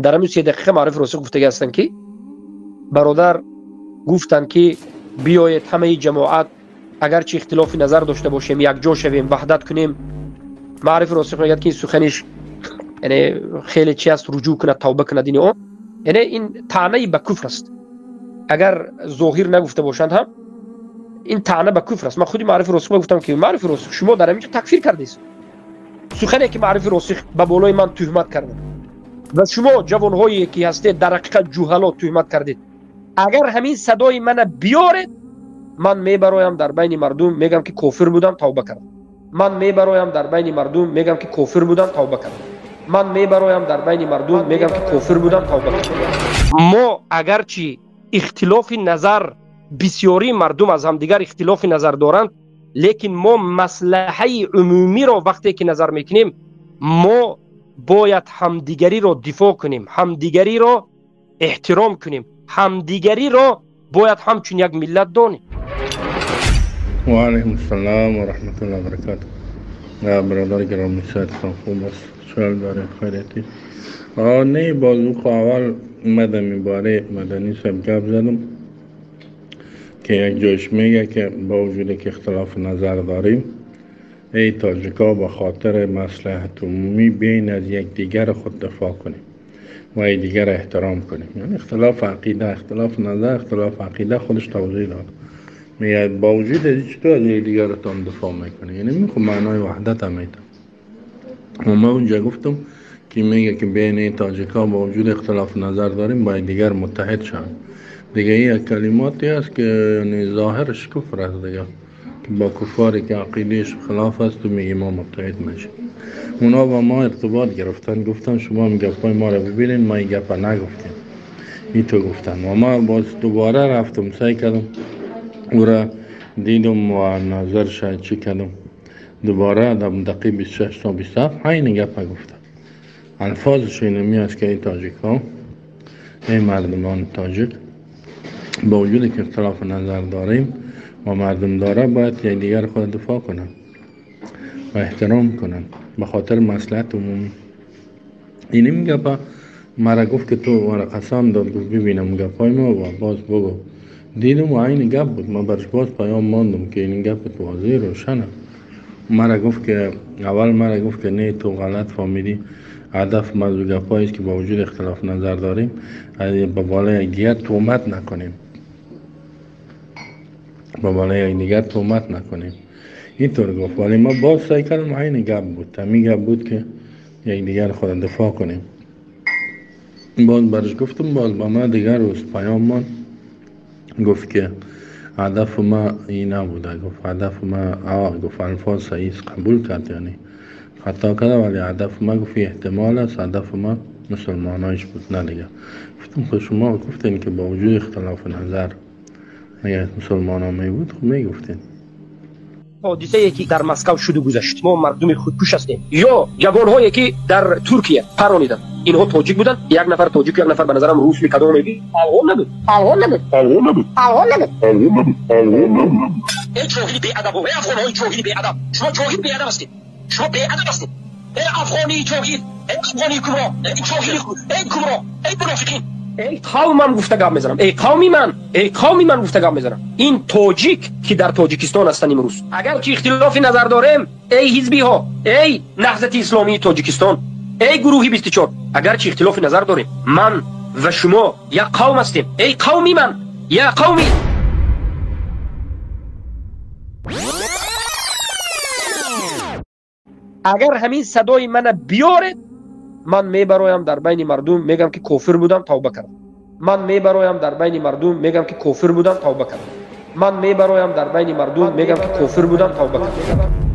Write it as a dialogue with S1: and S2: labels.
S1: در همین 3 دقیقه معرف راسخ گفته هستند که برادر گفتند که بیایید همه جماعت اگر چه اختلاف نظر داشته باشیم یک جا شویم وحدت کنیم. معرف راسخ میگه که این سخنش یعنی خیلی چی است رجوع کنه توبه کنه دین او، یعنی این طعنه به کفر است. اگر ظاهر نگفته باشند هم این طعنه به کفر است. من خودی معرف راسخ گفتم که معرف راسخ شما در اینجا تکفیر کردید. سخنی که معرف راسخ به بالای من تهمت کردند و شما جوانهایی که هستید در حقیقت جهلا تهمت کردید. اگر همین صدای من بیارید من میبرایم در بین مردم میگم که کافر بودم توبه کردم. من میبرایم در بین مردم میگم که کافر بودم توبه کردم. من میبرایم در بین مردم میگم که کافر بودم توبه کردم. ما اگرچه اختلاف نظر بسیاری مردم از همدیگر اختلاف نظر دارند، لیکن ما مصلحه عمومی را وقتی که نظر میکنیم ما باید همدیگری را دفاع کنیم، همدیگری را احترام کنیم، همدیگری را باید همچون یک ملت دانیم.
S2: و علیکم السلام و رحمت الله و برکاته. برادر گرامی سایتتان خوب است؟ سوال داره خیلیتی؟ نه بازو اول اومدم باره مدنی صاحب گپ زدم که یک جایش میگه که با وجود که اختلاف نظر داریم ای تاجیکا با خاطر مصلحت عمومی بین از یک دیگر خود دفاع کنیم و ای دیگر احترام کنیم. یعنی اختلاف عقیده، اختلاف نظر، اختلاف عقیده خودش توضیح داد. میگه با وجود از چطور از یک دیگر تان دفاع میکنه، یعنی میخوام معنای وحدت هم میتم. و ما اونجا گفتم که میگه که بین این تاجیکا با وجود اختلاف نظر داریم با دیگر متحد شن. دیگه این کلماتی است که یعنی ظاهرش کفر است دیگه، که با کفاری که عقیدهش خلاف است و میگه ما متحد میشیم. اونا با ما ارتباط گرفتن، گفتن شما هم گپای ما رو ببینین، ما این گپا نگفتیم، این تو گفتن. و ما باز دوباره رفتم سعی کردم او را دیدم و نظر شاید چی کردم دوباره در دقیقه 26 تا 27 این گپا گفتن. الفاظش اینمی است که این تاجیک ها، این مردمان تاجیک با وجود که اختلاف نظر داریم و مردم داره باید یک دیگر خود دفاع کنن و احترام کنن به خاطر مصلحت عمومی. اینم گپا مرا گفت که تو مرا قسم داد گفت ببینم گپای ما و باز بگو. دیدم و این گپ بود، ما برش باز پیام ماندم که این گپ واضح روشنه. مرا گفت که اول مرا گفت که نه تو غلط فهمیدی، هدف موضوع گپایی است که با وجود اختلاف نظر داریم به بالای دیگر تهمت نکنیم، با بالای دیگر تهمت نکنیم. اینطور گفت. ولی ما باز سعی کردم این گپ بود، همین گپ بود که یک دیگر خود دفاع کنیم. باز برش گفتم، باز با ما دیگر روز پیام من گفت که هدف ما این نبوده. گفت هدف ما گفت الفاظ صحیح قبول کرد، یعنی خطا کرده، ولی هدف ما گفت احتمال است هدف ما مسلمانایش بود نه دیگه. گفتم خود شما گفتین که با وجود اختلاف نظر اگر مسلمان ها می بود خب می گفتین.
S1: حادثه یکی در مسکو شده گذشت، ما مردم خودکش هستیم. یا جوانهایی که در ترکیه پرانیدن، اینها تاجیک بودن، یک نفر تاجیک یک نفر به نظرم روس میکدام میگی افغان نبود، افغان نبود، افغان نبود، افغان نبود، افغان نبود، افغان نبود. این جاهلی بی ادب و افغانای جاهلی بی ادب. شما جاهل بی ادب هستید، شما بی ادب هستید. ای افغانی جاهل، ای افغانی کبرا، ای جاهلی ای کبرا، ای منافقین. ای قوم من گفته گپ میزنم، ای قومی من، ای قومی من گفته گپ میزنم. این تاجیک که در تاجیکستان هستن امروز، اگر که اختلاف نظر داریم، ای حزبی ها، ای نهضت اسلامی تاجیکستان، ای گروهی 24، اگر که اختلاف نظر داریم، من و شما یک قوم هستیم. ای قومی من، یا قومی. اگر همین صدای من بیارید من میبرایم در بین مردم میگم که کافر بودم توبه کردم. من میبرایم در بین مردم میگم که کافر بودم توبه کردم. من میبرایم در بین مردم میگم که کافر بودم توبه کردم.